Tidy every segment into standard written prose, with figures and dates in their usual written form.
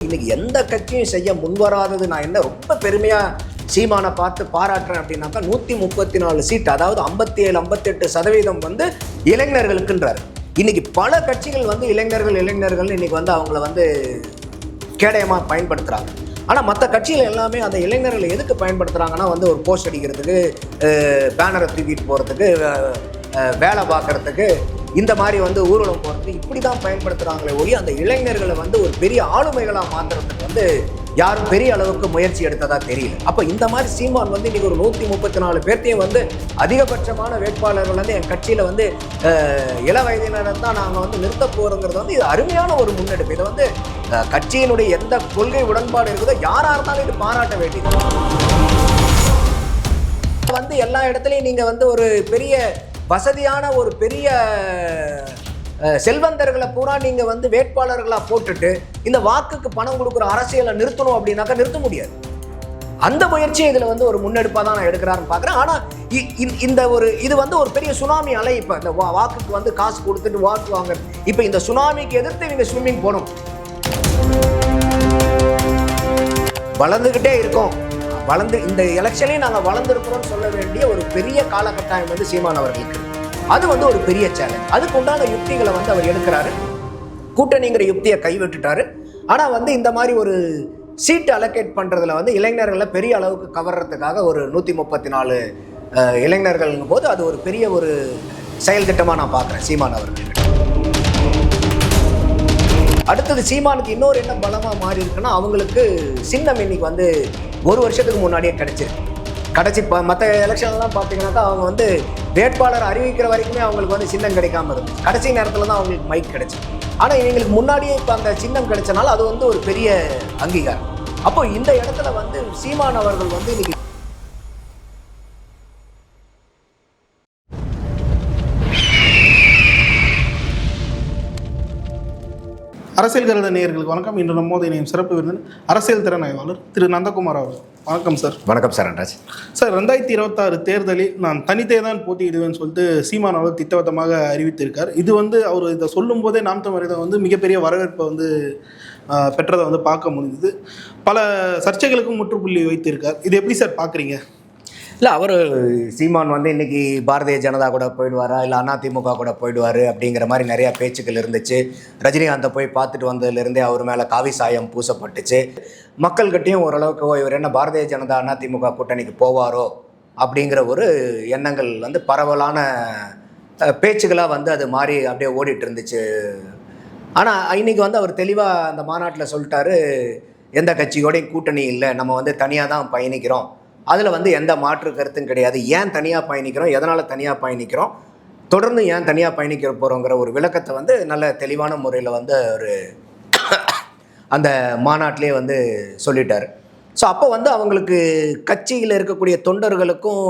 இன்னைக்கு எந்த கட்சியும் செய்ய முன்வராதது நான் என்ன ரொம்ப பெருமையா சீமானை பார்த்து பாராட்டுறேன் அப்படின்னாக்கா 134 சீட், அதாவது 57-58% வந்து இளைஞர்களுக்குன்றார். இன்னைக்கு பல கட்சிகள் வந்து இளைஞர்கள் இன்னைக்கு வந்து அவங்கள வந்து கேடயமா பயன்படுத்துறாங்க. ஆனால் மற்ற கட்சிகள் எல்லாமே அந்த இளைஞர்களை எதுக்கு பயன்படுத்துகிறாங்கன்னா வந்து ஒரு போஸ்ட் அடிக்கிறதுக்கு, பேனரை தூக்கிட்டு போகிறதுக்கு, வேலை பார்க்குறதுக்கு, இந்த மாதிரி வந்து ஊர்வலம் போகிறதுக்கு இப்படி தான் பயன்படுத்துகிறாங்களே ஒழி அந்த இளைஞர்களை வந்து ஒரு பெரிய ஆளுமைகளாக மாற்றுறதுக்கு வந்து யாரும் பெரிய அளவுக்கு முயற்சி எடுத்ததா தெரியல. அப்போ இந்த மாதிரி சீமான் வந்து இன்றைக்கி ஒரு 134 பேர்த்தையும் வந்து அதிகபட்சமான வேட்பாளர்கள் வந்து என் கட்சியில் வந்து இள வயதினரை தான் நாங்கள் வந்து நிறுத்த போகிறோங்கிறது வந்து இது அருமையான ஒரு முன்னெடுப்பு. இதை வந்து கட்சியினுடைய எந்த கொள்கை உடன்பாடு இருக்குதோ யாராக இருந்தாலும் இது பாராட்ட வேண்டியது. வந்து எல்லா இடத்துலையும் நீங்கள் வந்து ஒரு பெரிய வசதியான ஒரு பெரிய செல்வந்தர்களை பூரா நீங்கள் வந்து வேட்பாளர்களாக போட்டுட்டு இந்த வாக்குக்கு பணம் கொடுக்குற அரசியலை நிறுத்தணும் அப்படின்னாக்கா நிறுத்த முடியாது. அந்த முயற்சியை இதில் வந்து ஒரு முன்னெடுப்பாக தான் நான் எடுக்கிறாருன்னு பார்க்குறேன். ஆனால் இந்த ஒரு இது வந்து ஒரு பெரிய சுனாமி அலை. இப்போ இந்த வாக்குக்கு வந்து காசு கொடுத்துட்டு வாக்கு வாங்க, இப்போ இந்த சுனாமிக்கு எதிர்த்து இவங்க ஸ்விம்மிங் போகணும். வளர்ந்துக்கிட்டே இருக்கோம், இந்த எலெக்ஷன்லேயும் நாங்கள் வளர்ந்துருக்கிறோம்னு சொல்ல வேண்டிய ஒரு பெரிய காலகட்டாயம் வந்து சீமான் அவர்களுக்கு. அது வந்து ஒரு பெரிய சேலஞ்ச். அதுக்கு உண்டான யுக்திகளை வந்து அவர் எடுக்கிறாரு. கூட்டணிங்கிற யுக்தியை கைவிட்டுட்டாரு. ஆனால் வந்து இந்த மாதிரி ஒரு சீட் அலோகேட் பண்ணுறதுல வந்து இளைஞர்களை பெரிய அளவுக்கு கவர்றதுக்காக ஒரு 134 இளைஞர்கள்ங்கும் போது அது ஒரு பெரிய ஒரு செயல் திட்டமாக நான் பார்க்குறேன் சீமான் அவர்கள். அடுத்தது சீமானுக்கு இன்னொரு என்ன பலமாக மாறி இருக்குன்னா, அவங்களுக்கு சின்னம் இன்னைக்கு வந்து ஒரு வருஷத்துக்கு முன்னாடியே கிடைச்சிருக்கு. மற்ற எலெக்ஷன்லாம் பார்த்தீங்கன்னாக்கா அவங்க வந்து வேட்பாளர் அறிவிக்கிற வரைக்குமே அவங்களுக்கு வந்து சின்னம் கிடைக்காம இருந்துச்சு. கடைசி நேரத்தில் தான் அவங்களுக்கு மைக் கிடைச்சி. ஆனால் இவங்களுக்கு முன்னாடியே இப்போ அந்த சின்னம் கிடைச்சனால அது வந்து ஒரு பெரிய அங்கீகாரம். அப்போ இந்த இடத்துல வந்து சீமான் அவர்கள் வந்து இன்னைக்கு அரசியல் கருத நேயர்களுக்கு வணக்கம். இன்று நம்மோது இணையும் சிறப்பு விருந்தினர் அரசியல் திறன் ஆய்வாளர் திரு நந்தகுமார் அவர்கள். வணக்கம் சார். வணக்கம் சார். நன்றாஜ் சார், 2026 தேர்தலில் நான் தனித்தே தான் போட்டியிடுவேன்னு சொல்லிட்டு சீமான் அவர்கள் திட்டவட்டமாக அறிவித்திருக்கார். இது வந்து அவர் இதை சொல்லும் போதே நாம் தமிழர் வந்து மிகப்பெரிய வரவேற்பை வந்து பெற்றதை வந்து பார்க்க முடியுது. பல சர்ச்சைகளுக்கும் முற்றுப்புள்ளி வைத்திருக்கார். இது எப்படி சார் பார்க்குறீங்க? இல்லை, அவர் சீமான் வந்து இன்றைக்கி பாரதிய ஜனதா கூட போயிடுவாரா, இல்லை அதிமுக கூட போயிடுவார் அப்படிங்கிற மாதிரி நிறையா பேச்சுக்கள் இருந்துச்சு. ரஜினிகாந்தை போய் பார்த்துட்டு வந்ததுலேருந்தே அவர் மேலே காவி சாயம் பூசப்பட்டுச்சு. மக்கள்கிட்டையும் ஓரளவுக்கு இவர் என்ன பாரதிய ஜனதா அதிமுக கூட்டணிக்கு போவாரோ அப்படிங்கிற ஒரு எண்ணங்கள் வந்து பரவலான பேச்சுக்களாக வந்து அது மாதிரி அப்படியே ஓடிட்டு இருந்துச்சு. ஆனால் இன்றைக்கி வந்து அவர் தெளிவாக அந்த மாநாட்டில் சொல்லிட்டாரு, எந்த கட்சியோடையும் கூட்டணி இல்லை, நம்ம வந்து தனியாக தான் பயணிக்கிறோம், அதில் வந்து எந்த மாற்று கருத்தும் கிடையாது. ஏன் தனியாக பயணிக்கிறோம், எதனால் தனியாக பயணிக்கிறோம், தொடர்ந்து ஏன் தனியாக பயணிக்க போகிறோங்கிற ஒரு விளக்கத்தை வந்து நல்ல தெளிவான முறையில் வந்து ஒரு அந்த மாநாட்டிலே வந்து சொல்லிட்டார். ஸோ அப்போ வந்து அவங்களுக்கு கட்சியில் இருக்கக்கூடிய தொண்டர்களுக்கும்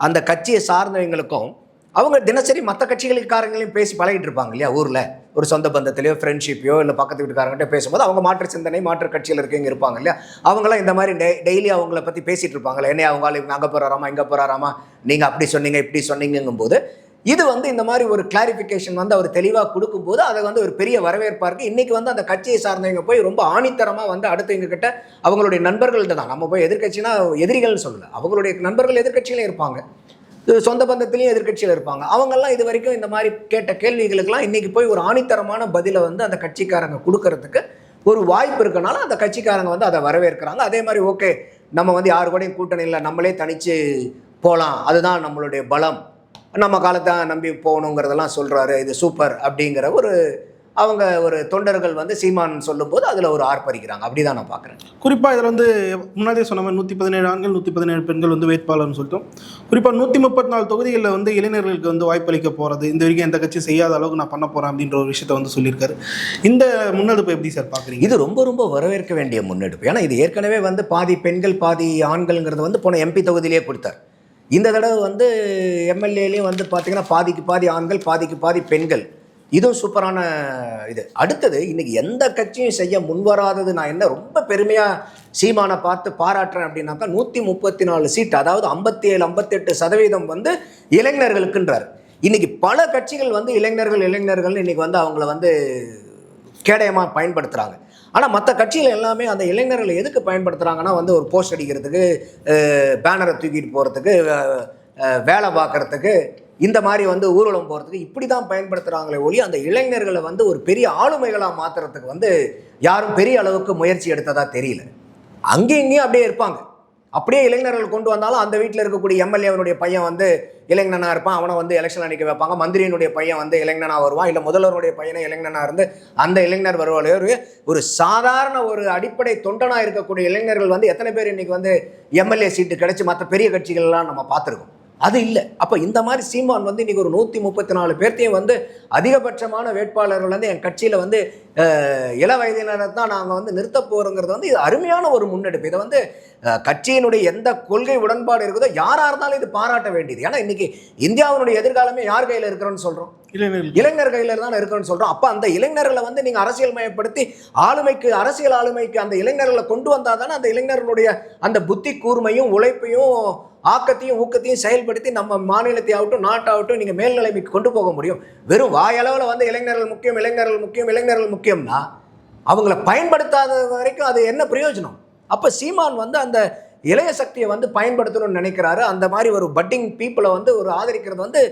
அந்த கட்சியை சார்ந்தவங்களுக்கும் அவங்க தினசரி மற்ற கட்சிகளுக்காரங்களையும் பேசி பழகிட்டு இருப்பாங்க இல்லையா. ஊரில் ஒரு சொந்த பந்தத்திலையோ ஃப்ரெண்ட்ஷிப்பையோ இல்லை பக்கத்து வீட்டுக்காரங்கிட்ட பேசும்போது அவங்க மாற்று சிந்தனை மாற்று கட்சியில் இருக்கவங்க இருப்பாங்க இல்லையா. அவங்களாம் இந்த மாதிரி டெய்லி அவங்கள பற்றி பேசிகிட்டு இருப்பாங்களே, என்ன அவங்க இவங்க அங்கே போகிறாராமா இங்கே போகிறாராமா, நீங்கள் அப்படி சொன்னீங்க இப்படி சொன்னீங்கும்போது இது வந்து இந்த மாதிரி ஒரு கிளாரிஃபிகேஷன் வந்து அவர் தெளிவாக கொடுக்கும்போது அதை வந்து ஒரு பெரிய வரவேற்பாக இருக்குது. இன்றைக்கி வந்து அந்த கட்சியை சார்ந்தவங்க போய் ரொம்ப ஆணித்தரமாக வந்து அடுத்தவங்க கிட்ட அவங்களுடைய நண்பர்கள்ட்ட தான், நம்ம போய் எதிர்கட்சினா எதிரிகள்னு சொல்லலை, அவங்களுடைய நண்பர்கள் எதிர்கட்சியிலும் இருப்பாங்க, சொந்த பந்தத்திலையும் எதிர்கட்சியில் இருப்பாங்க. அவங்கெல்லாம் இது வரைக்கும் இந்த மாதிரி கேட்ட கேள்விகளுக்கெல்லாம் இன்றைக்கி போய் ஒரு ஆணித்தரமான பதிலை வந்து அந்த கட்சிக்காரங்க கொடுக்கறதுக்கு ஒரு வாய்ப்பு இருக்கனால அந்த கட்சிக்காரங்க வந்து அதை வரவேற்கிறாங்க. அதே மாதிரி ஓகே, நம்ம வந்து யாரு கூடயும் கூட்டணி இல்லை, நம்மளே தனித்து போகலாம், அதுதான் நம்மளுடைய பலம், நம்ம காலத்தை நம்பி போகணுங்கிறதெல்லாம் சொல்கிறாரு, இது சூப்பர் அப்படிங்கிற ஒரு அவங்க ஒரு தொண்டர்கள் வந்து சீமான் சொல்லும்போது அதில் ஒரு ஆர்ப்பரிக்கிறாங்க. அப்படி தான் நான் பார்க்குறேன். குறிப்பாக இதில் வந்து முன்னாடியே சொன்ன மாதிரி 117 ஆண்கள் 117 பெண்கள் வந்து வேட்பாளர்னு சொல்லிட்டோம். குறிப்பாக 134 தொகுதிகளில் வந்து இளைஞர்களுக்கு வந்து வாய்ப்பளிக்க போகிறது, இந்த வரைக்கும் எந்த கட்சி செய்யாத அளவுக்கு நான் பண்ண போகிறேன் அப்படின்ற ஒரு விஷயத்தை வந்து சொல்லியிருக்காரு. இந்த முன்னெடுப்பு எப்படி சார் பார்க்குறீங்க? இது ரொம்ப ரொம்ப வரவேற்க வேண்டிய முன்னெடுப்பு. ஏன்னா இது ஏற்கனவே வந்து பாதி பெண்கள் பாதி ஆண்கள்ங்கிறது வந்து போன எம்பி தொகுதியிலே கொடுத்தார். இந்த தடவை வந்து எம்எல்ஏலையும் வந்து பார்த்திங்கன்னா பாதிக்கு பாதி ஆண்கள் பாதிக்கு பாதி பெண்கள். இதுவும் சூப்பரான இது. அடுத்தது இன்னைக்கு எந்த கட்சியும் செய்ய முன்வராதது நான் என்ன ரொம்ப பெருமையாக சீமானை பார்த்து பாராட்டுறேன் அப்படின்னாக்கா 134 சீட், அதாவது 57-58% வந்து இளைஞர்களுக்குன்றார். இன்னைக்கு பல கட்சிகள் வந்து இளைஞர்கள் இன்னைக்கு வந்து அவங்கள வந்து கேடயமாக பயன்படுத்துகிறாங்க. ஆனால் மற்ற கட்சிகள் எல்லாமே அந்த இளைஞர்களை எதுக்கு பயன்படுத்துகிறாங்கன்னா வந்து ஒரு போஸ்ட் அடிக்கிறதுக்கு, பேனரை தூக்கிட்டு போகிறதுக்கு, வேலை பார்க்குறதுக்கு, இந்த மாதிரி வந்து ஊர்வலம் போகிறதுக்கு இப்படி தான் பயன்படுத்துகிறாங்களே ஒழிய அந்த இளைஞர்களை வந்து ஒரு பெரிய ஆளுமைகளாக மாற்றுறதுக்கு வந்து யாரும் பெரிய அளவுக்கு முயற்சி எடுத்ததா தெரியல. அங்கேயும் இங்கேயும் அப்படியே இருப்பாங்க. அப்படியே இளைஞர்கள் கொண்டு வந்தாலும் அந்த வீட்டில் இருக்கக்கூடிய எம்எல்ஏவனுடைய பையன் வந்து இளைஞனாக இருப்பான், அவனை வந்து எலெக்ஷன் நிற்க வைப்பாங்க. மந்திரியினுடைய பையன் வந்து இளைஞனாக வருவான், இல்லை முதல்வருடைய பையனை இளைஞனாக இருந்து அந்த இளைஞர் வருவாள். ஒரு சாதாரண ஒரு அடிப்படை தொண்டனாக இருக்கக்கூடிய இளைஞர்கள் வந்து எத்தனை பேர் இன்னைக்கு வந்து எம்எல்ஏ சீட்டு கிடைச்சி மற்ற பெரிய கட்சிகள்லாம் நம்ம பார்த்துருக்கோம். அது இல்லை. அப்போ இந்த மாதிரி சீமான் வந்து இன்றைக்கி ஒரு 134 பேர்த்தையும் வந்து அதிகபட்சமான வேட்பாளர்கள் வந்து என் கட்சியில் வந்து இள வயதினரை தான் நாங்கள் வந்து நிறுத்த போகிறோங்கிறது வந்து இது அருமையான ஒரு முன்னெடுப்பு. இதை வந்து கட்சியினுடைய எந்த கொள்கை உடன்பாடு இருக்குதோ யாராக இருந்தாலும் இது பாராட்ட வேண்டியது. ஏன்னா இன்னைக்கு இந்தியாவினுடைய எதிர்காலமே யார் கையில் இருக்கிறோன்னு சொல்கிறோம்? இளைஞர் கையில் தான் இருக்கிறோன்னு சொல்கிறோம். அப்போ அந்த இளைஞர்களை வந்து நீங்கள் அரசியல் மயப்படுத்தி அரசியல் ஆளுமைக்கு அந்த இளைஞர்களை கொண்டு வந்தால் தானே அந்த இளைஞர்களுடைய அந்த புத்தி கூர்மையும் உழைப்பையும் ஆக்கத்தையும் ஊக்கத்தையும் செயல்படுத்தி நம்ம மாநிலத்தை ஆகட்டும் நாட்டாகட்டும் நீங்கள் மேல்நிலைமைக்கு கொண்டு போக முடியும். வெறும் வாயளவில் வந்து இளைஞர்கள் முக்கியம்னா அவங்கள பயன்படுத்தாத வரைக்கும் அது என்ன பிரயோஜனம்? அப்போ சீமான் வந்து அந்த இளைய சக்தியை வந்து பயன்படுத்தணும்னு நினைக்கிறாரு. அந்த மாதிரி ஒரு பட்டிங் பீப்புளை வந்து ஒரு ஆதரிக்கிறது வந்து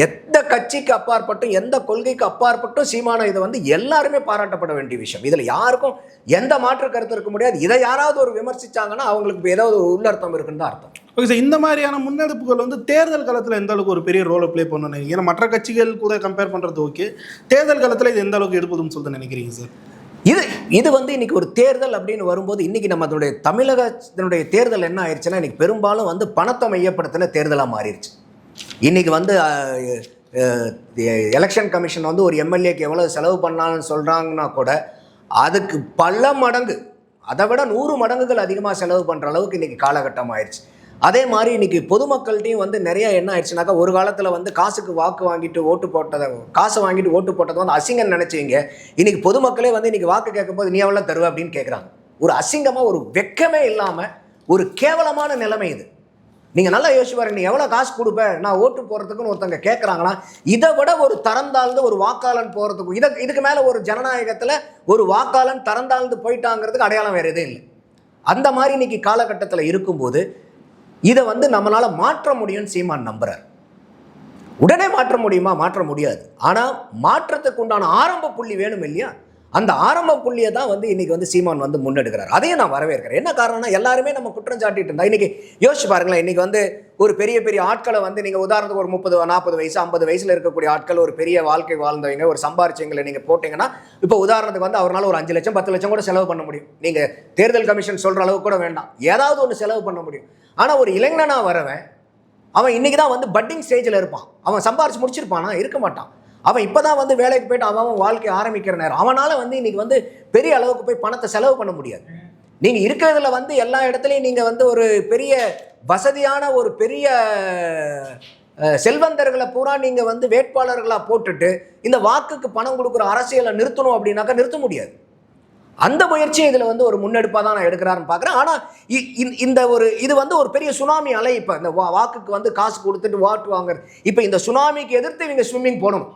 எந்த கட்சிக்கு அப்பாற்பட்டும் எந்த கொள்கைக்கு அப்பாற்பட்டும் சீமான இதை வந்து எல்லாருமே பாராட்டப்பட வேண்டிய விஷயம். இதில் யாருக்கும் எந்த மாற்று கருத்து இருக்க முடியாது. இதை யாராவது ஒரு விமர்சிச்சாங்கன்னா அவங்களுக்கு ஏதாவது ஒரு உள்ளர்த்தம் இருக்குன்னு தான் அர்த்தம். ஓகே சார், இந்த மாதிரியான முன்னெடுப்புகள் வந்து தேர்தல் காலத்தில் எந்த அளவுக்கு ஒரு பெரிய ரோலை ப்ளே பண்ணணும்? ஏன்னா மற்ற கட்சிகள் கூட கம்பேர் பண்ணுறது ஓகே, தேர்தல் காலத்தில் இது எந்த அளவுக்கு எடுப்பதுன்னு சொல்லிட்டு நினைக்கிறீங்க சார்? இது வந்து இன்னைக்கு ஒரு தேர்தல் அப்படின்னு வரும்போது இன்னைக்கு நம்மளுடைய தமிழகத்தினுடைய தேர்தல் என்ன ஆயிடுச்சுன்னா இன்னைக்கு பெரும்பாலும் வந்து பணத்தை மையப்படுத்தின தேர்தலாக மாறிடுச்சு. இன்னைக்கு வந்து எலெக்ஷன் கமிஷன் வந்து ஒரு எம்எல்ஏக்கு எவ்வளோ செலவு பண்ணான்னு சொல்கிறாங்கன்னா கூட அதுக்கு பல மடங்கு, அதை விட 100 மடங்குகள் அதிகமாக செலவு பண்ணுற அளவுக்கு இன்றைக்கி காலகட்டம் ஆயிடுச்சு. அதே மாதிரி இன்றைக்கி பொதுமக்கள்கிட்டையும் வந்து நிறைய என்ன ஆயிடுச்சுனாக்கா, ஒரு காலத்தில் வந்து காசை வாங்கிட்டு ஓட்டு போட்டதை வந்து அசிங்கம் நினச்சிங்க. இன்றைக்கி பொதுமக்களே வந்து இன்றைக்கி வாக்கு கேட்கும்போது நீ எவ்வளோ தருவ அப்படின்னு கேட்குறாங்க. ஒரு அசிங்கமாக, ஒரு வெக்கமே இல்லாமல் ஒரு கேவலமான நிலைமை இது. நீங்கள் நல்லா யோசிச்சு பாருங்க, நீ எவ்வளோ காசு கொடுப்ப நான் ஓட்டு போகிறதுக்குன்னு ஒருத்தங்க கேட்குறாங்கன்னா, இதை விட ஒரு தரந்தாழ்ந்து ஒரு வாக்காளன் போகிறதுக்கு இதுக்கு மேலே ஒரு ஜனநாயகத்தில் ஒரு வாக்காளன் தரந்தாழ்ந்து போயிட்டாங்கிறதுக்கு அடையாளம் வேறு எதுவும் இல்லை. அந்த மாதிரி இன்னைக்கு காலகட்டத்தில் இருக்கும்போது இதை வந்து நம்மளால் மாற்ற முடியும்னு சீமான் நம்புறார். உடனே மாற்ற முடியுமா? மாற்ற முடியாது. ஆனால் மாற்றத்துக்கு உண்டான ஆரம்ப புள்ளி வேணும் இல்லையா? அந்த ஆரம்ப புள்ளியை தான் வந்து இன்னைக்கு வந்து சீமான் வந்து முன்னெடுக்கிறார். அதையும் நான் வரவேற்கிறேன். என்ன காரணம்னா, எல்லாருமே நம்ம குற்றம் சாட்டிட்டு இருந்தா இன்னைக்கு யோசிச்சு பாருங்களேன். இன்னைக்கு வந்து ஒரு பெரிய ஆட்களை வந்து நீங்கள் உதாரணத்துக்கு ஒரு 30, 40 வயசு 50 வயசில் இருக்கக்கூடிய ஆட்கள், ஒரு பெரிய வாழ்க்கை வாழ்ந்தவங்க, ஒரு சம்பாரிச்சவங்களை நீங்கள் போட்டிங்கன்னா, இப்போ உதாரணத்துக்கு வந்து அவரால் ஒரு 5 லட்சம் 10 லட்சம் கூட செலவு பண்ண முடியும். நீங்கள் தேர்தல் கமிஷன் சொல்கிற அளவுக்கு கூட வேண்டாம், ஏதாவது ஒன்று செலவு பண்ண முடியும். ஆனால் ஒரு இளைஞனாக வரவன் அவன் இன்னைக்கு தான் வந்து பட்டிங் ஸ்டேஜில் இருப்பான். அவன் சம்பாரிச்சு முடிச்சிருப்பானா? இருக்க மாட்டான். அவன் இப்போ தான் வந்து வேலைக்கு போய்ட்டு அவன் வாழ்க்கை ஆரம்பிக்கிற நேரம். அவனால் வந்து இன்றைக்கி வந்து பெரிய அளவுக்கு போய் பணத்தை செலவு பண்ண முடியாது. நீங்கள் இருக்கிறதுல வந்து எல்லா இடத்துலையும் நீங்கள் வந்து ஒரு பெரிய வசதியான ஒரு பெரிய செல்வந்தர்களை பூரா நீங்கள் வந்து வேட்பாளர்களாக போட்டுட்டு இந்த வாக்குக்கு பணம் கொடுக்குற அரசியலை நிறுத்தணும் அப்படின்னாக்கா நிறுத்த முடியாது. அந்த முயற்சியை இதில் வந்து ஒரு முன்னெடுப்பாக தான் நான் எடுக்கிறாருன்னு பார்க்குறேன். ஆனால் இது வந்து ஒரு பெரிய சுனாமி அலை. இப்போ இந்த வாக்குக்கு வந்து காசு கொடுத்துட்டு வாட்டு வாங்குறது, இப்போ இந்த சுனாமிக்கு எதிர்த்து இவங்க ஸ்விம்மிங் போடணும்.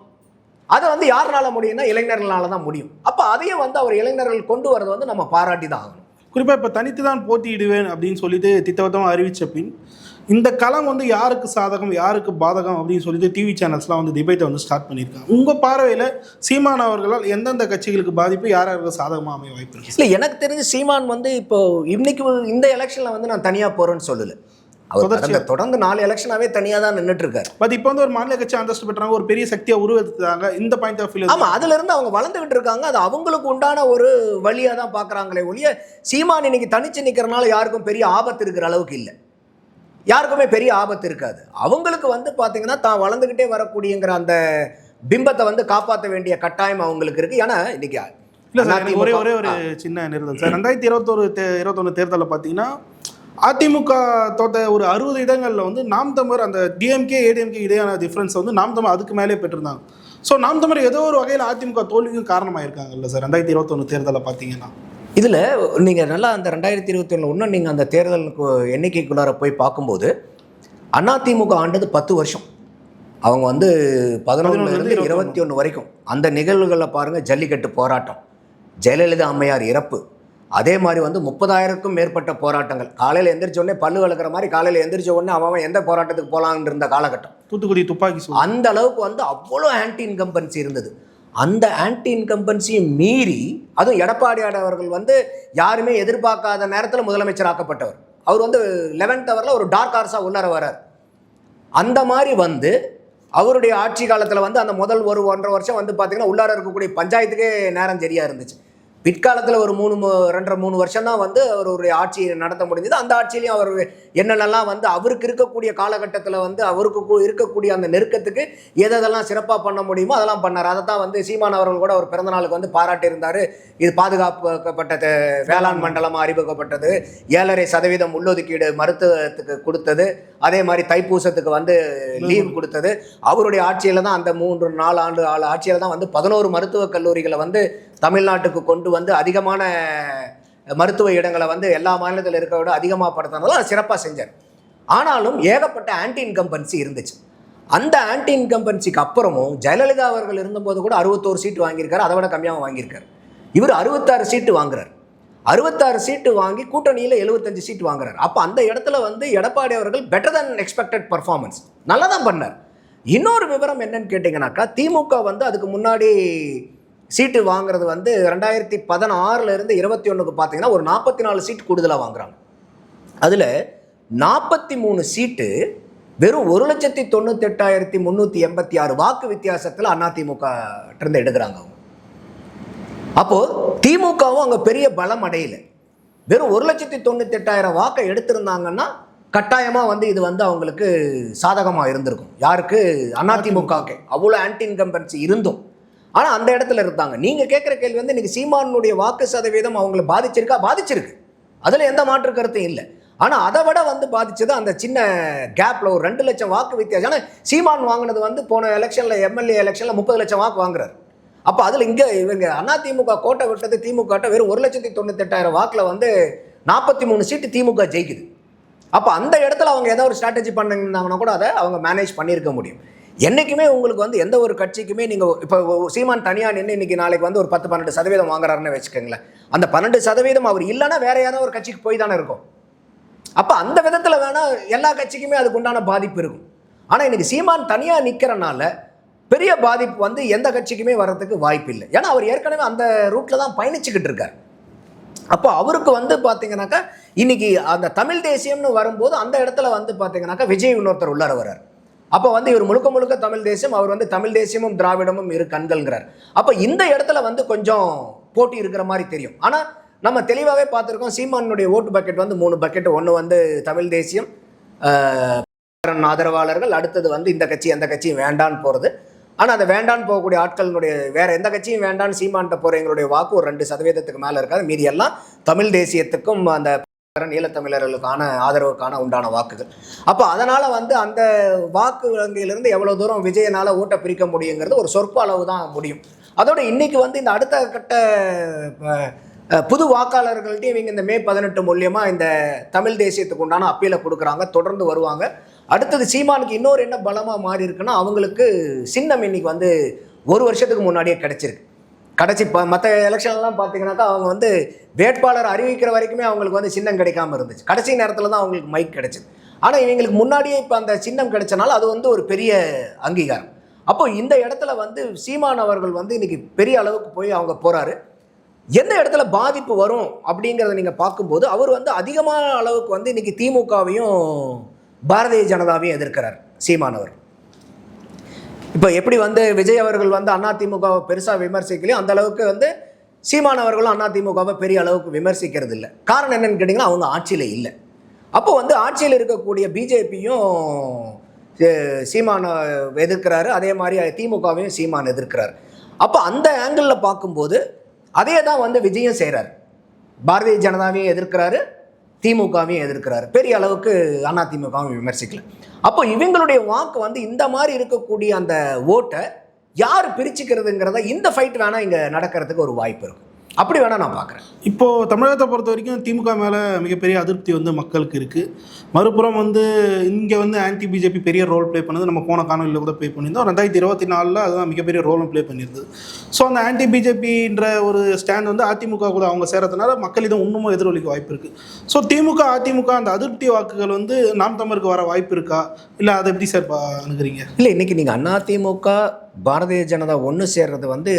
அதை வந்து யாருனால முடியும்னா இளைஞர்களால தான் முடியும். அப்போ அதையும் வந்து அவர் இளைஞர்கள் கொண்டு வரதை வந்து நம்ம பாராட்டி தான் ஆகணும். குறிப்பாக இப்போ தனித்து தான் போட்டியிடுவேன் அப்படின்னு சொல்லிட்டு திட்டவட்டமாக அறிவித்த பின் இந்த களம் வந்து யாருக்கு சாதகம் யாருக்கு பாதகம் அப்படின்னு சொல்லிட்டு டிவி சேனல்ஸ்லாம் வந்து டிபேட்டை வந்து ஸ்டார்ட் பண்ணியிருக்காங்க. உங்கள் பார்வையில் சீமான் அவர்களால் எந்தெந்த கட்சிகளுக்கு பாதிப்பு, யாருக்கு சாதகமாக அமைய வாய்ப்பு இருக்கு? இல்லை, எனக்கு தெரிஞ்சு சீமான் வந்து இப்போ இன்னைக்கு இந்த எலெக்ஷனில் வந்து நான் தனியாக போகிறேன்னு சொல்லலை. அவர் தொடர்ந்து 4 எலெக்ஷனாவே தனியாக தான் நின்றுட்டு இருக்காரு. பட் இப்போ வந்து ஒரு மாநில கட்சி அந்தஸ்து பெற்றாங்க, ஒரு பெரிய சக்தியை உருவெடுத்தாங்க. இந்த பாயிண்ட் ஆஃப் வியூ ஆமாம், அதுல இருந்து அவங்க வளர்ந்துகிட்டு இருக்காங்க. அது அவங்களுக்கு உண்டான ஒரு வழியாக தான் பார்க்குறாங்களே ஒழிய சீமான் இன்னைக்கு தனிச்சு நிற்கிறனால யாருக்கும் பெரிய ஆபத்து இருக்கிற அளவுக்கு இல்லை. யாருக்குமே பெரிய ஆபத்து இருக்காது. அவங்களுக்கு வந்து பார்த்தீங்கன்னா தான் வளர்ந்துக்கிட்டே வரக்கூடியங்கிற அந்த பிம்பத்தை வந்து காப்பாற்ற வேண்டிய கட்டாயம் அவங்களுக்கு இருக்கு. ஏன்னா இன்னைக்கு இல்லை சார், ஒரே ஒரு சின்ன நிறுத்தம் சார். 2021 தேர்தலில் பார்த்தீங்கன்னா அதிமுக தோட்ட ஒரு 60 இடங்களில் வந்து நாம் தமிழர் அந்த டிஎம்கே ஏடிஎம்கே இடையான டிஃப்ரென்ஸ் வந்து நாம் தமிழ் அதுக்கு மேலே பெற்றிருந்தாங்க. ஸோ நாம் தமிழர் ஏதோ ஒரு வகையில் அதிமுக தோல்விக்கும் காரணமாக இருக்காங்கல்ல சார் 2021 தேர்தலில் பார்த்தீங்கன்னா. இதில் நீங்கள் நல்லா அந்த 2021 இன்னும் நீங்கள் அந்த தேர்தலுக்கு எண்ணிக்கைக்குள்ளார போய் பார்க்கும்போது அதிமுக ஆண்டது 10 வருஷம். அவங்க வந்து 11 21 வரைக்கும் அந்த நிகழ்வுகளை பாருங்கள். ஜல்லிக்கட்டு போராட்டம், ஜெயலலிதா அம்மையார் இறப்பு, அதே மாதிரி வந்து 30,000க்கும் மேற்பட்ட போராட்டங்கள். காலையில் எந்திரிச்ச உடனே பல்லு வளர்க்குற மாதிரி காலையில் எந்திரிச்ச உடனே அவன் எந்த போராட்டத்துக்கு போகலான்னு இருந்த காலகட்டம். தூத்துக்குடி துப்பாக்கி சூடு. அந்த அளவுக்கு வந்து அவ்வளோ ஆன்டி இன்கம்பன்சி இருந்தது. அந்த ஆன்டி இன்கம்பன்சியை மீறி, அதுவும் எடப்பாடியார் அவர்கள் வந்து யாருமே எதிர்பார்க்காத நேரத்தில் முதலமைச்சர் ஆக்கப்பட்டவர். அவர் வந்து 11th ஹவரில் ஒரு டார்க் ஹார்ஸாக உள்ளார வரார். அந்த மாதிரி வந்து அவருடைய ஆட்சி காலத்தில் வந்து அந்த முதல் 1.5 வருஷம் வந்து பார்த்திங்கன்னா உள்ளார இருக்கக்கூடிய பஞ்சாயத்துக்கே நேரம் சரியாக இருந்துச்சு. பிற்காலத்தில் ஒரு 2.5-3 வருஷம் தான் வந்து அவருடைய ஆட்சி நடத்த முடிஞ்சது. அந்த ஆட்சியிலையும் அவர் என்னென்னலாம் வந்து அவருக்கு இருக்கக்கூடிய காலகட்டத்தில் வந்து அவருக்கு இருக்கக்கூடிய அந்த நெருக்கத்துக்கு எதெல்லாம் சிறப்பாக பண்ண முடியுமோ அதெல்லாம் பண்ணார். அதை தான் வந்து சீமான் அவர்கள் கூட அவர் பிறந்தநாளுக்கு வந்து பாராட்டியிருந்தார். இது பாதுகாக்கப்பட்ட வேளாண் மண்டலமாக அறிவிக்கப்பட்டது, 7.5% உள்ளொதுக்கீடு மருத்துவத்துக்கு கொடுத்தது, அதே மாதிரி தைப்பூசத்துக்கு வந்து லீவ் கொடுத்தது. அவருடைய ஆட்சியில் தான் அந்த 3-4 ஆண்டு ஆட்சியில் தான் வந்து 11 மருத்துவக் கல்லூரிகளை வந்து தமிழ்நாட்டுக்கு கொண்டு வந்து அதிகமான மருத்துவ இடங்களை வந்து எல்லா மாநிலத்தில் இருக்கிற விட அதிகமாக படுத்தினதால் சிறப்பாக செஞ்சார். ஆனாலும் ஏகப்பட்ட ஆன்டி இன்கம்பன்சி இருந்துச்சு. அந்த ஆன்டி இன்கம்பன்சிக்கு அப்புறமும் ஜெயலலிதா அவர்கள் இருந்தபோது கூட 61 சீட்டு வாங்கியிருக்காரு, அதை விட கம்மியாக வாங்கியிருக்காரு. இவர் 66 சீட்டு வாங்குறார். 66 சீட்டு வாங்கி கூட்டணியில் 75 சீட்டு வாங்குறார். அப்போ அந்த இடத்துல வந்து எடப்பாடி அவர்கள் பெட்டர் than எக்ஸ்பெக்டட் பர்ஃபார்மன்ஸ் நல்லா தான் பண்ணார். இன்னொரு விவரம் என்னன்னு கேட்டிங்கனாக்கா, திமுக வந்து அதுக்கு முன்னாடி சீட்டு வாங்குறது வந்து 2016 21க்கு பார்த்தீங்கன்னா ஒரு 44 சீட்டு கூடுதலாக வாங்குறாங்க. அதில் 43 சீட்டு வெறும் 1,98,386 வாக்கு வித்தியாசத்தில் அதிமுக இருந்து எடுக்கிறாங்க அவங்க. அப்போது திமுகவும் அங்கே பெரிய பலம் அடையலை. வெறும் 1,98,000 வாக்கை எடுத்திருந்தாங்கன்னா கட்டாயமாக வந்து இது வந்து அவங்களுக்கு சாதகமாக இருந்திருக்கும். யாருக்கு? அதிமுகவுக்கு. அவ்வளோ ஆன்டி இன்கம்பன்சி இருந்தும் ஆனால் அந்த இடத்துல இருந்தாங்க. நீங்கள் கேட்குற கேள்வி வந்து இன்றைக்கி சீமானுடைய வாக்கு சதவீதம் அவங்களை பாதிச்சிருக்கா? பாதிச்சிருக்கு, அதில் எந்த மாற்று கருத்தும் இல்லை. ஆனால் அதை விட வந்து பாதிச்சது அந்த சின்ன கேப்பில் ஒரு 2 லட்சம் வாக்கு வித்தியாசம். ஆனால் சீமான் வாங்கினது வந்து போன எலெக்ஷனில் எம்எல்ஏ எலெக்ஷனில் 30 லட்சம் வாக்கு வாங்குறாரு. அப்போ அதில் இங்கே இவங்க அதிமுக கோட்டை விட்டது திமுக வெறும் 1,98,000 வாக்கில் வந்து 43 சீட்டு திமுக ஜெயிக்குது. அப்போ அந்த இடத்துல அவங்க ஏதோ ஒரு ஸ்ட்ராட்டஜி பண்ணியிருந்தாங்கன்னா கூட அதை அவங்க மேனேஜ் பண்ணியிருக்க முடியும். என்றைக்குமே உங்களுக்கு வந்து எந்த ஒரு கட்சிக்குமே நீங்கள் இப்போ சீமான் தனியாக நின்று இன்றைக்கி நாளைக்கு வந்து ஒரு 10-12% வாங்குறாருன்னு வச்சுக்கோங்களேன். அந்த 12% அவர் இல்லைன்னா வேற யாரோ ஒரு கட்சிக்கு போய் தானே இருக்கும். அப்போ அந்த விதத்தில் வேணால் எல்லா கட்சிக்குமே அதுக்கு உண்டான பாதிப்பு இருக்கும். ஆனால் இன்றைக்கி சீமான் தனியாக நிற்கிறனால பெரிய பாதிப்பு வந்து எந்த கட்சிக்குமே வர்றதுக்கு வாய்ப்பு இல்லை. ஏன்னா அவர் ஏற்கனவே அந்த ரூட்டில் தான் பயணிச்சுக்கிட்டு இருக்கார். அப்போ அவருக்கு வந்து பார்த்தீங்கன்னாக்கா இன்னைக்கு அந்த தமிழ் தேசியம்னு வரும்போது அந்த இடத்துல வந்து பார்த்தீங்கன்னாக்கா விஜய் இன்னொருத்தர் உள்ளார வர்றார். அப்போ வந்து இவர் முழுக்க முழுக்க தமிழ் தேசியம், அவர் வந்து தமிழ் தேசியமும் திராவிடமும் இரு கண்கள்ங்கிறார். அப்போ இந்த இடத்துல வந்து கொஞ்சம் போட்டி இருக்கிற மாதிரி தெரியும். ஆனால் நம்ம தெளிவாகவே பார்த்துருக்கோம், சீமானுடைய ஓட்டு பக்கெட் வந்து 3 பக்கெட். ஒன்று வந்து தமிழ் தேசியம் ஆதரவாளர்கள், அடுத்தது வந்து இந்த கட்சி எந்த கட்சியும் வேண்டான்னு போகிறது. ஆனால் அந்த வேண்டான்னு போகக்கூடிய ஆட்களினுடைய வேற எந்த கட்சியும் வேண்டான்னு சீமான்ட்ட போகிற எங்களுடைய வாக்கு ஒரு 2% மேலே இருக்காது. மீதி எல்லாம் தமிழ் தேசியத்துக்கும் அந்த ஈழத்தமிழர்களுக்கான ஆதரவுக்கான உண்டான வாக்குகள். அப்போ அதனால் வந்து அந்த வாக்கு வங்கியிலிருந்து எவ்வளோ தூரம் விஜயனால் ஓட்டை பிரிக்க முடியுங்கிறது ஒரு சொற்ப அளவு தான் முடியும். அதோட இன்னைக்கு வந்து இந்த அடுத்த கட்ட புது வாக்காளர்கள்ட்டையும் இவங்க இந்த மே 18 மூலியமாக இந்த தமிழ் தேசியத்துக்கு உண்டான அப்பீலை கொடுக்குறாங்க, தொடர்ந்து வருவாங்க. அடுத்தது சீமானுக்கு இன்னொரு என்ன பலமாக மாறி இருக்குன்னா, அவங்களுக்கு சின்னம் இன்னைக்கு வந்து 1 வருஷத்துக்கு முன்னாடியே கிடைச்சிருக்கு. கடைசி மற்ற எலெக்ஷன்லாம் பார்த்தீங்கன்னாக்கா அவங்க வந்து வேட்பாளர் அறிவிக்கிற வரைக்குமே அவங்களுக்கு வந்து சின்னம் கிடைக்காம இருந்துச்சு. கடைசி நேரத்தில் தான் அவங்களுக்கு மைக் கிடைச்சிது. ஆனால் இவங்களுக்கு முன்னாடியே இப்போ அந்த சின்னம் கிடைச்சனால அது வந்து ஒரு பெரிய அங்கீகாரம். அப்போ இந்த இடத்துல வந்து சீமான் அவர்கள் வந்து இன்னைக்கு பெரிய அளவுக்கு போய் அவங்க போகிறாரு. எந்த இடத்துல பாதிப்பு வரும் அப்படிங்கிறத நீங்கள் பார்க்கும்போது அவர் வந்து அதிகமான அளவுக்கு வந்து இன்னைக்கு திமுகவையும் பாரதிய ஜனதாவையும் எதிர்க்கிறார் சீமான் அவர். இப்போ எப்படி வந்து விஜய் அவர்கள் வந்து அதிமுகவை பெருசாக விமர்சிக்கலையும் அந்த அளவுக்கு வந்து சீமான் அவர்களும் அதிமுகவை பெரிய அளவுக்கு விமர்சிக்கிறது இல்லை. காரணம் என்னன்னு கேட்டிங்கன்னா அவங்க ஆட்சியில் இல்லை. அப்போ வந்து ஆட்சியில் இருக்கக்கூடிய பிஜேபியும் சீமானை எதிர்க்கிறாரு, அதே மாதிரி திமுகவையும் சீமான் எதிர்க்கிறார். அப்போ அந்த ஆங்கிளில் பார்க்கும்போது அதே தான் வந்து விஜயம் செய்கிறார். பாரதிய ஜனதாவையும் எதிர்க்கிறாரு, திமுகவையும் எதிர்க்கிறாரு. பெரிய அளவுக்கு அதிமுகவும் விமர்சிக்கல. அப்போ இவங்களுடைய வாக்கு வந்து இந்த மாதிரி இருக்கக்கூடிய அந்த ஓட்டை யார் பிரிச்சுக்கிறதுங்கிறத இந்த ஃபைட் வேணால் இங்கே நடக்கிறதுக்கு ஒரு வாய்ப்பு இருக்கும். அப்படி வேணா நான் பார்க்குறேன். இப்போது தமிழகத்தை பொறுத்த வரைக்கும் திமுக மேலே மிகப்பெரிய அதிருப்தி வந்து மக்களுக்கு இருக்குது. மறுபுறம் வந்து இங்கே வந்து ஆன்டி பிஜேபி பெரிய ரோல் ப்ளே பண்ணது நம்ம போன காணொலியில் கூட ப்ளே பண்ணியிருந்தோம். 2024 அதுதான் மிகப்பெரிய ரோலும் ப்ளே பண்ணியிருந்தது. ஸோ அந்த ஆன்டி பிஜேபின்ற ஒரு ஸ்டாண்ட் வந்து அதிமுக கூட அவங்க சேரதுனால மக்கள் இதை இன்னமும் எதிரொலிக்க வாய்ப்பு இருக்குது. ஸோ திமுக அதிமுக அந்த அதிருப்தி வாக்குகள் வந்து நாம் தமிழருக்கு வர வாய்ப்பு இருக்கா, இல்லை அதை எப்படி சார் அணுகிறீங்க? இல்லை, இன்றைக்கி நீங்கள் அதிமுக பாரதிய ஜனதா ஒன்று சேர்றது வந்து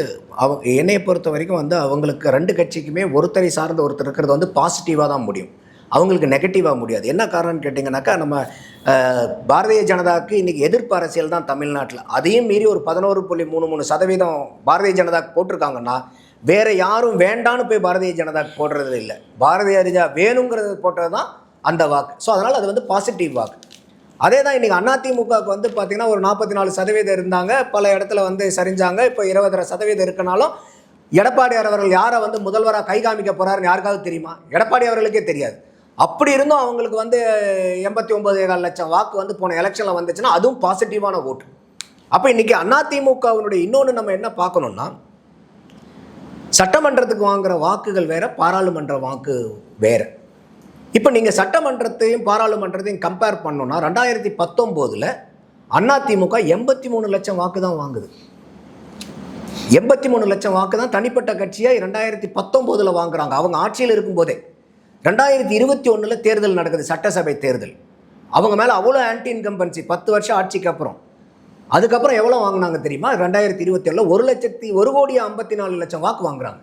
என்னையை பொறுத்த வரைக்கும் வந்து அவங்களுக்கு ரெண்டு கட்சிக்குமே ஒருத்தரை சார்ந்த ஒருத்தர் இருக்கிறது வந்து பாசிட்டிவாக தான் முடியும், அவங்களுக்கு நெகட்டிவாக முடியாது. என்ன காரணம்னு கேட்டிங்கனாக்கா, நம்ம பாரதிய ஜனதாவுக்கு இன்றைக்கி எதிர்ப்பு அரசியல் தான் தமிழ்நாட்டில். அதையும் மீறி ஒரு 11.33% பாரதிய ஜனதாவுக்கு போட்டிருக்காங்கன்னா வேறு யாரும் வேண்டான்னு போய் பாரதிய ஜனதாவுக்கு போடுறது இல்லை. பாரதிய ஜனதா வேணுங்கிறது போட்டது தான் அந்த வாக்கு. ஸோ அதனால் அது வந்து பாசிட்டிவ் வாக்கு. அதே தான் இன்றைக்கி அதிமுகவுக்கு வந்து பார்த்திங்கன்னா ஒரு 44% இருந்தாங்க, பல இடத்துல வந்து சரிஞ்சாங்க. இப்போ 20% இருக்கனாலும் எடப்பாடியார் அவர்கள் யாரை வந்து முதல்வராக கை காமிக்க போகிறாருன்னு யாருக்காவது தெரியுமா? எடப்பாடி அவர்களுக்கே தெரியாது. அப்படி இருந்தும் அவங்களுக்கு வந்து 89.4 லட்சம் வாக்கு வந்து போன எலெக்ஷனில் வந்துச்சுன்னா அதுவும் பாசிட்டிவான ஓட்டு. அப்போ இன்றைக்கி அதிமுகவினுடைய இன்னொன்று நம்ம என்ன பார்க்கணுன்னா, சட்டமன்றத்துக்கு வாங்குகிற வாக்குகள் வேறு, பாராளுமன்ற வாக்கு வேறு. இப்போ நீங்கள் சட்டமன்றத்தையும் பாராளுமன்றத்தையும் கம்பேர் பண்ணோன்னா 2019 அதிமுக 83 லட்சம் வாக்கு தான் வாங்குது. 83 லட்சம் வாக்கு தான் தனிப்பட்ட கட்சியாக 2019 வாங்குறாங்க அவங்க ஆட்சியில் இருக்கும்போதே. 2021 தேர்தல் நடக்குது, சட்டசபை தேர்தல். அவங்க மேலே அவ்வளோ ஆன்டி இன்கம்பன்சி 10 வருஷம் ஆட்சிக்கு அப்புறம். அதுக்கப்புறம் எவ்வளோ வாங்கினாங்க தெரியுமா? 2027 1,54 லட்சம் வாக்கு வாங்குறாங்க.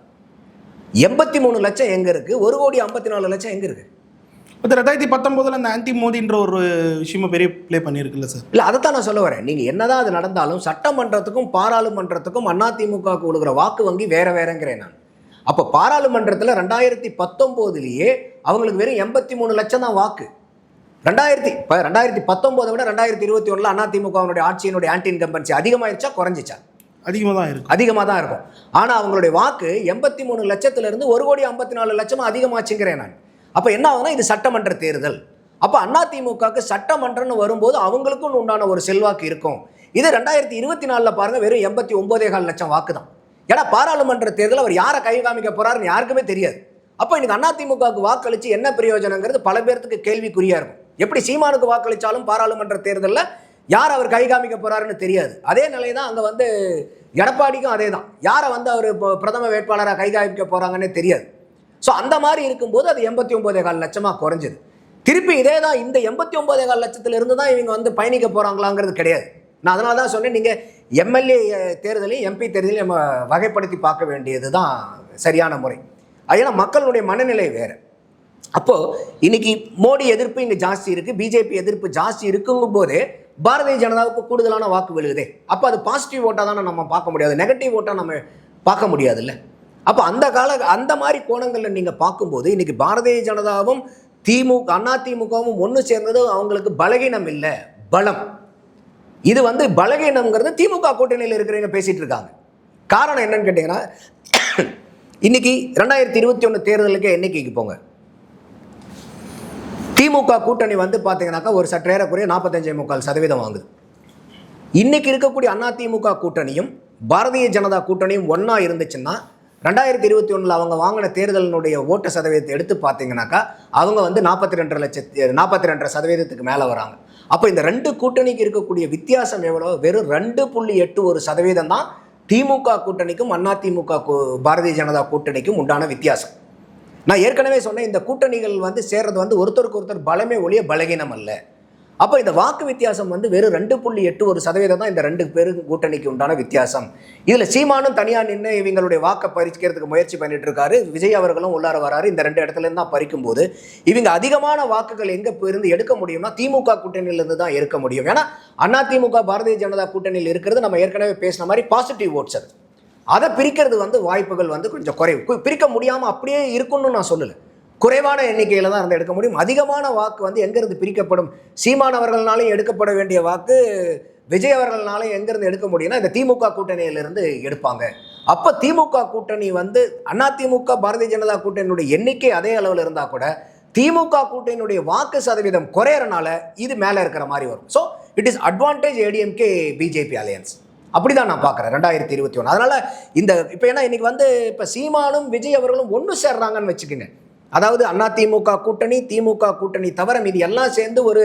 83 லட்சம் எங்கே இருக்குது? 1,54 லட்சம் எங்கே இருக்குது? இப்போ 2019 அந்த ஆன்டி மோடின்ற ஒரு விஷயமா பெரிய ப்ளே பண்ணியிருக்குல்ல சார்? இல்லை, அதை தான் நான் சொல்ல வரேன். நீங்கள் என்னதான் அது நடந்தாலும் சட்டமன்றத்துக்கும் பாராளுமன்றத்துக்கும் அதிமுகவுக்கு கொடுக்குற வாக்கு வங்கி வேறு வேறங்கிறேன் நான். அப்போ பாராளுமன்றத்தில் 2019 அவங்களுக்கு வெறும் 83 லட்சம் தான் வாக்கு. 2019 விட 2021 அதிமுகவினுடைய ஆட்சியினுடைய ஆன்டி இன்கம்பன்சி அதிகமாகிடுச்சா குறைஞ்சிச்சா? அதிகமாக தான் இருக்கும். ஆனால் அவங்களுடைய வாக்கு 83 லட்சத்திலிருந்து 1,54 லட்சமாக அதிகமாச்சுங்கிறேன் நான். அப்போ என்ன ஆகுதுன்னா, இது சட்டமன்ற தேர்தல். அப்போ அதிமுகவுக்கு சட்டமன்றம்னு வரும்போது அவங்களுக்கும் உண்டான ஒரு செல்வாக்கு இருக்கும். இது 2024 பாருங்கள், வெறும் 89.4 லட்சம் வாக்கு தான். ஏன்னா பாராளுமன்ற தேர்தல் அவர் யாரை கை காமிக்க போகிறாருன்னு யாருக்குமே தெரியாது. அப்போ இன்னைக்கு அதிமுகவுக்கு வாக்களித்து என்ன பிரயோஜனங்கிறது பல பேர்த்துக்கு கேள்விக்குறியாக இருக்கும். எப்படி சீமானுக்கு வாக்களித்தாலும் பாராளுமன்ற தேர்தலில் யார் அவர் கை காமிக்க போகிறாருன்னு தெரியாது. அதே நிலை தான் அங்கே வந்து எடப்பாடிக்கும் அதே தான். யாரை வந்து அவர் பிரதம வேட்பாளராக கை காமிக்க போகிறாங்கன்னே தெரியாது. ஸோ அந்த மாதிரி இருக்கும்போது அது 89.4 லட்சமாக குறைஞ்சிது. திருப்பி இதே தான் இந்த 89.4 லட்சத்திலிருந்து தான் இவங்க வந்து பயணிக்க போகிறாங்களாங்கிறது கிடையாது. நான் அதனால தான் சொன்னேன், நீங்கள் எம்எல்ஏ தேர்தலையும் எம்பி தேர்தலையும் நம்ம வகைப்படுத்தி பார்க்க வேண்டியது தான் சரியான முறை. ஏன்னா மக்களுடைய மனநிலை வேறு. அப்போது இன்னைக்கு மோடி எதிர்ப்பு இங்கே ஜாஸ்தி இருக்குது, பிஜேபி எதிர்ப்பு ஜாஸ்தி இருக்குங்கும் போதே பாரதிய ஜனதாவுக்கு கூடுதலான வாக்கு விழுகுதே. அப்போ அது பாசிட்டிவ் ஓட்டாக தானே நம்ம பார்க்க முடியாது, நெகட்டிவ் ஓட்டாக நம்ம பார்க்க முடியாதுல்ல. அப்போ அந்த மாதிரி கோணங்களில் நீங்கள் பார்க்கும்போது இன்றைக்கி பாரதிய ஜனதாவும் அதிமுகவும் ஒன்று சேர்ந்தது அவங்களுக்கு பலகீனம் இல்லை, பலம். இது வந்து பலகீனம்ங்கிறது திமுக கூட்டணியில் இருக்கிறவங்க பேசிகிட்டு இருக்காங்க. காரணம் என்னன்னு கேட்டிங்கன்னா, இன்றைக்கி 2021 தேர்தலுக்கு எண்ணிக்கைக்கு போங்க, திமுக கூட்டணி வந்து பார்த்தீங்கன்னாக்கா ஒரு சற்றேறக்குறைய 45.4% வாங்குது. இன்றைக்கி இருக்கக்கூடிய அதிமுக கூட்டணியும் பாரதிய ஜனதா கூட்டணியும் ஒன்றா இருந்துச்சுன்னா 2021 அவங்க வாங்கின தேர்தலினுடைய ஓட்டு சதவீதத்தை எடுத்து பார்த்தீங்கன்னாக்கா அவங்க வந்து 42% மேலே வராங்க. அப்போ இந்த ரெண்டு கூட்டணிக்கு இருக்கக்கூடிய வித்தியாசம் எவ்வளோ? வெறும் 2.81% தான் திமுக கூட்டணிக்கும் அதிமுக பாரதிய ஜனதா கூட்டணிக்கும் உண்டான வித்தியாசம். நான் ஏற்கனவே சொன்னேன், இந்த கூட்டணிகள் வந்து சேர்றது வந்து ஒருத்தருக்கு ஒருத்தர் பலமே ஒழிய பலகீனம் அல்ல. அப்போ இந்த வாக்கு வித்தியாசம் வந்து வெறும் 2.81% தான் இந்த ரெண்டு பேருக்கு கூட்டணிக்கு உண்டான வித்தியாசம். இதில் சீமானும் தனியாக நின்று இவங்களுடைய வாக்கை பறிக்கிறதுக்கு முயற்சி பண்ணிட்டு இருக்காரு, விஜய் அவர்களும் உள்ளார வராரு. இந்த ரெண்டு இடத்துலேருந்து தான் பறிக்கும்போது இவங்க அதிகமான வாக்குகள் எங்கே இருந்து எடுக்க முடியும்னா திமுக கூட்டணியிலிருந்து தான் எடுக்க முடியும். ஏன்னா அதிமுக பாரதிய ஜனதா கூட்டணியில் இருக்கிறது நம்ம ஏற்கனவே பேசின மாதிரி பாசிட்டிவ் ஓட்ஸ். அதை பிரிக்கிறது வந்து வாய்ப்புகள் வந்து கொஞ்சம் குறைவு. பிரிக்க முடியாமல் அப்படியே இருக்குன்னு நான் சொல்லலை, குறைவான எண்ணிக்கையில் தான் இருந்து எடுக்க முடியும். அதிகமான வாக்கு வந்து எங்கேருந்து பிரிக்கப்படும்? சீமான் அவர்களாலையும் எடுக்கப்பட வேண்டிய வாக்கு விஜய் அவர்களாலையும் எங்கேருந்து எடுக்க முடியும்னா இந்த திமுக கூட்டணியிலிருந்து எடுப்பாங்க. அப்போ திமுக கூட்டணி வந்து அதிமுக பாரதிய ஜனதா கூட்டணியுடைய எண்ணிக்கை அதே அளவில் இருந்தால் கூட திமுக கூட்டணியுடைய வாக்கு சதவீதம் குறையறனால இது மேலே இருக்கிற மாதிரி வரும். So it is advantage ADMK BJP alliance. அப்படி தான் நான் பார்க்குறேன் 2021. அதனால் இந்த இப்போ ஏன்னா இன்னைக்கு வந்து இப்போ சீமானும் விஜய் அவர்களும் ஒன்று சேர்றாங்கன்னு வச்சுக்கோங்க. அதாவது அதிமுக கூட்டணி, திமுக கூட்டணி தவிர மீதி எல்லாம் சேர்ந்து ஒரு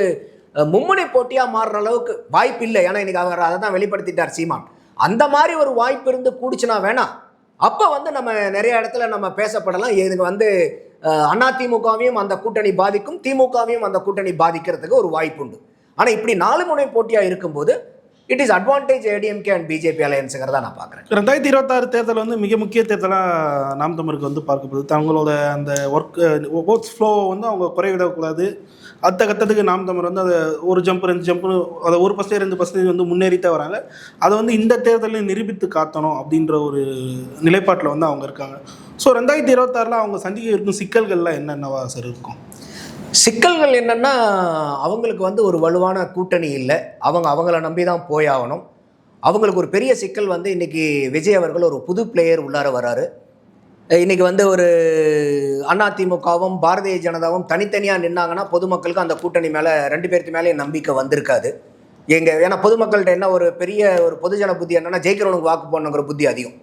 மும்முனை போட்டியாக மாறுற அளவுக்கு வாய்ப்பு இல்லை. ஏன்னா இன்னைக்கு அவர் அதை தான் வெளிப்படுத்திட்டார் சீமான். அந்த மாதிரி ஒரு வாய்ப்பு இருந்து கூடிச்சுனா வேணாம், அப்போ வந்து நம்ம நிறைய இடத்துல நம்ம பேசப்படலாம். இதுக்கு வந்து அதிமுகவையும் அந்த கூட்டணி பாதிக்கும், திமுகவையும் அந்த கூட்டணி பாதிக்கிறதுக்கு ஒரு வாய்ப்பு உண்டு. ஆனால் இப்படி 4 முனை போட்டியாக இருக்கும்போது it is advantage ADMK and BJP அலையன்ஸுங்கிறதா நான் பார்க்குறேன். 2026 தேர்தல் வந்து மிக முக்கிய தேர்தலாக நாம் தமிழுக்கு வந்து பார்க்கப்படுது. தங்களோட அந்த ஒர்க் ஃப்ளோ வந்து அவங்க குறைவிடக்கூடாது. அடுத்த கட்டத்துக்கு நாம் தமிழ் வந்து அதை ஒரு ஜம்ப் 2 ஜம்ப்னு அதை 1% 2% வந்து முன்னேறித்தான் வராங்க. அதை வந்து இந்த தேர்தலில் நிரூபித்து காட்டணும் அப்படின்ற ஒரு நிலைப்பாட்டில் வந்து அவங்க இருக்காங்க. ஸோ 2026 அவங்க சந்திக்க இருக்கும் சிக்கல்கள்லாம் என்னென்னவா சார் இருக்கும்? சிக்கல்கள் என்னென்னா, அவங்களுக்கு வந்து ஒரு வலுவான கூட்டணி இல்லை, அவங்கள நம்பி தான் போயாகணும். அவங்களுக்கு ஒரு பெரிய சிக்கல் வந்து இன்றைக்கி விஜய் அவர்கள் ஒரு புது பிளேயர் உள்ளார வராரு. இன்றைக்கி வந்து ஒரு அதிமுகவும் பாரதிய ஜனதாவும் தனித்தனியாக நின்னாங்கன்னா பொதுமக்களுக்கு அந்த கூட்டணி மேலே 2 பேருக்கு மேலே நம்பிக்கை வந்திருக்காது. ஏன்னா பொதுமக்கள்கிட்ட என்ன ஒரு பெரிய ஒரு பொதுஜன புத்தி என்னென்னா, ஜெயிக்கிறவனுக்கு வாக்கு போடணுங்கிற புத்தி அதிகம்.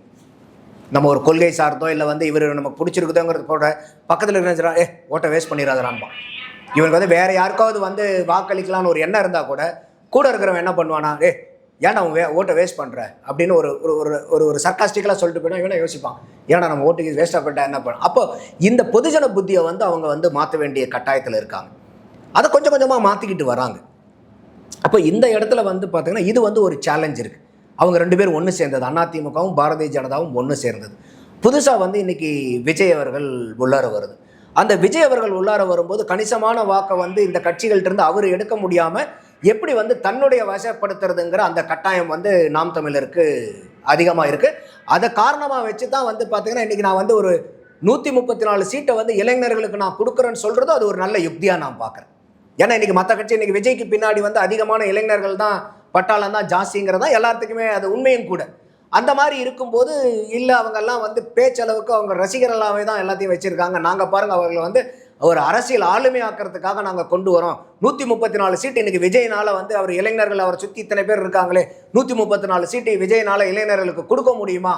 நம்ம ஒரு கொள்கை சார்ந்தோ இல்லை வந்து இவர் நமக்கு பிடிச்சிருக்குதோங்கிறது போட பக்கத்தில் இருக்கிற ஓட்டை வேஸ்ட் பண்ணிடாதான்பான். இவனுக்கு வந்து வேறு யாருக்காவது வந்து வாக்களிக்கலான்னு ஒரு எண்ணம் இருந்தால் கூட இருக்கிறவன் என்ன பண்ணுவானா, ஏன்னா அவன் ஓட்டை வேஸ்ட் பண்ணுற அப்படின்னு ஒரு ஒரு ஒரு சர்க்காஸ்டிக்கலாக சொல்லிட்டு போயிடும். இவனை யோசிப்பான், ஏன்னா நம்ம ஓட்டுக்கு வேஸ்ட்டாக போயிட்டா என்ன பண்ண. அப்போ இந்த பொதுஜன புத்தியை வந்து அவங்க வந்து மாற்ற வேண்டிய கட்டாயத்தில் இருக்காங்க. அதை கொஞ்சம் கொஞ்சமாக மாற்றிக்கிட்டு வராங்க. அப்போ இந்த இடத்துல வந்து பார்த்திங்கன்னா இது வந்து ஒரு சேலஞ்ச் இருக்குது. அவங்க 2 பேரும் ஒன்று சேர்ந்தது, அதிமுகவும் பாரதிய ஜனதாவும் ஒன்று சேர்ந்தது. புதுசாக வந்து இன்றைக்கி விஜய் அவர்கள் உள்ளார வருது. அந்த விஜய் அவர்கள் உள்ளார வரும்போது கணிசமான வாக்கை வந்து இந்த கட்சிகள்கிட்ட அவர் எடுக்க முடியாமல் எப்படி வந்து தன்னுடைய வசப்படுத்துறதுங்கிற அந்த கட்டாயம் வந்து நாம் தமிழருக்கு அதிகமாக இருக்குது. அதை காரணமாக வச்சு தான் வந்து பார்த்திங்கன்னா இன்றைக்கி நான் வந்து ஒரு 134 சீட்டை வந்து இளைஞர்களுக்கு நான் கொடுக்குறேன்னு சொல்கிறது அது ஒரு நல்ல யுக்தியாக நான் பார்க்குறேன். ஏன்னா இன்றைக்கி மற்ற கட்சி இன்றைக்கி விஜய்க்கு பின்னாடி வந்து அதிகமான இளைஞர்கள் தான், பட்டாளம் தான் ஜாஸ்திங்கிறதா எல்லாத்துக்குமே அது உண்மையும் கூட. அந்த மாதிரி இருக்கும்போது இல்லை, அவங்கெல்லாம் வந்து பேச்சளவுக்கு அவங்க ரசிகர்களாகவே தான் எல்லாத்தையும் வச்சுருக்காங்க. நாங்கள் பாருங்கள் அவர்களை வந்து ஒரு அரசியல் ஆளுமையாக்கிறதுக்காக நாங்கள் கொண்டு வரோம். 134 சீட்டு இன்றைக்கி விஜய்னால் வந்து அவர் இளைஞர்கள் அவரை சுற்றி இத்தனை பேர் இருக்காங்களே, 134 சீட்டு விஜய்னால் இளைஞர்களுக்கு கொடுக்க முடியுமா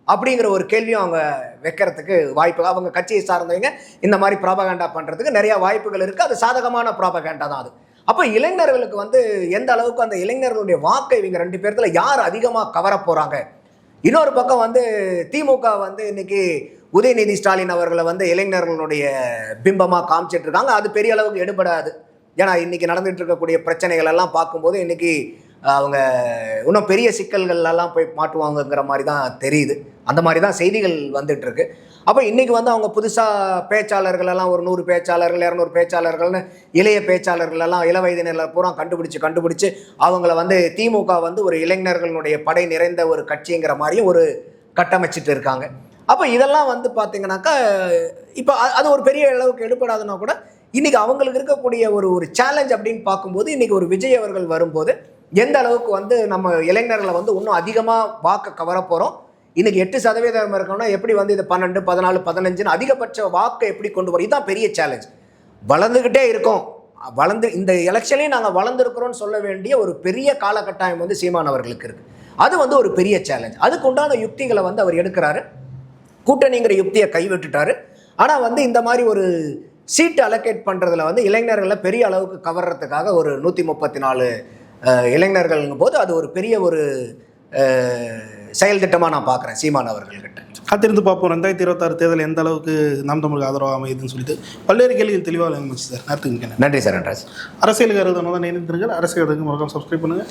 அப்படிங்கிற ஒரு கேள்வியும் அவங்க வைக்கிறதுக்கு வாய்ப்பு. அவங்க கட்சியை சார்ந்தவங்க இந்த மாதிரி ப்ராபகேண்டா பண்ணுறதுக்கு நிறையா வாய்ப்புகள் இருக்குது. அது சாதகமான ப்ராபகேண்டா தான் அது. அப்போ இளைஞர்களுக்கு வந்து எந்த அளவுக்கு அந்த இளைஞர்களுடைய வாக்கை இவங்க 2 பேர்த்துல யார் அதிகமாக கவர போகிறாங்க. இன்னொரு பக்கம் வந்து திமுக வந்து இன்னைக்கு உதயநிதி ஸ்டாலின் அவர்களை வந்து இளைஞர்களுடைய பிம்பமாக காமிச்சிட்டு இருக்காங்க. அது பெரிய அளவுக்கு எடுபடாது. ஏன்னா இன்னைக்கு நடந்துட்டு இருக்கக்கூடிய பிரச்சனைகள் எல்லாம் பார்க்கும்போது இன்னைக்கு அவங்க இன்னும் பெரிய சிக்கல்கள்லாம் போய் மாட்டுவாங்கங்கிற மாதிரி தான் தெரியுது. அந்த மாதிரி தான் செய்திகள் வந்துட்டு இருக்கு. அப்போ இன்றைக்கி வந்து அவங்க புதுசாக பேச்சாளர்கள் எல்லாம் ஒரு 100 பேச்சாளர்கள் 200 பேச்சாளர்கள்னு இளைய பேச்சாளர்கள் எல்லாம் இளவயதினரில் பூரா கண்டுபிடிச்சு அவங்கள வந்து திமுக வந்து ஒரு இளைஞர்களுடைய படை நிறைந்த ஒரு கட்சிங்கிற மாதிரியும் ஒரு கட்டமைச்சிட்டு இருக்காங்க. அப்போ இதெல்லாம் வந்து பார்த்திங்கனாக்கா இப்போ அது ஒரு பெரிய அளவுக்கு எடுப்படாதுன்னா கூட இன்றைக்கி அவங்களுக்கு இருக்கக்கூடிய ஒரு சேலஞ்ச் அப்படின்னு பார்க்கும்போது இன்றைக்கி ஒரு விஜய் அவர்கள் வரும்போது எந்த அளவுக்கு வந்து நம்ம இளைஞர்களை வந்து இன்னும் அதிகமாக வாக்கு கவர போகிறோம். இன்றைக்கி 8% இருக்கணும்னா எப்படி வந்து இது 12, 14, 15 அதிகபட்ச வாக்கை எப்படி கொண்டு வரோம். இதுதான் பெரிய சேலஞ்ச். வளர்ந்துக்கிட்டே இருக்கோம், இந்த எலெக்ஷன்லேயும் நாங்கள் வளர்ந்துருக்கிறோன்னு சொல்ல வேண்டிய ஒரு பெரிய காலகட்டாயம் வந்து சீமான் அவர்களுக்கு இருக்குது. அது வந்து ஒரு பெரிய சேலஞ்ச். அதுக்கு உண்டான யுக்திகளை வந்து அவர் எடுக்கிறாரு. கூட்டணிங்கிற யுக்தியை கைவிட்டுட்டாரு. ஆனால் வந்து இந்த மாதிரி ஒரு சீட்டு அலோகேட் பண்ணுறதுல வந்து இளைஞர்களை பெரிய அளவுக்கு கவர்றதுக்காக ஒரு 134 இளைஞர்கள்ங்கும் போது அது ஒரு பெரிய ஒரு செயல் திட்டமாக நான் பார்க்குறேன் சீமான் அவர்கள்கிட்ட. காத்திருந்து பார்ப்போம் 2026 தேர்தல் எந்த அளவுக்கு நாம் தமிழுக்கு ஆதரவாக அமையுதுன்னு சொல்லிட்டு பல்வேறு கேள்விகள் தெளிவாக சார். நேரத்துக்கு நன்றி சார். நன்றி. அரசியலுக்கு தான் இணைந்திருங்கள். அரசியலுக்கு மறக்காம சப்ஸ்கிரைப் பண்ணுங்கள்.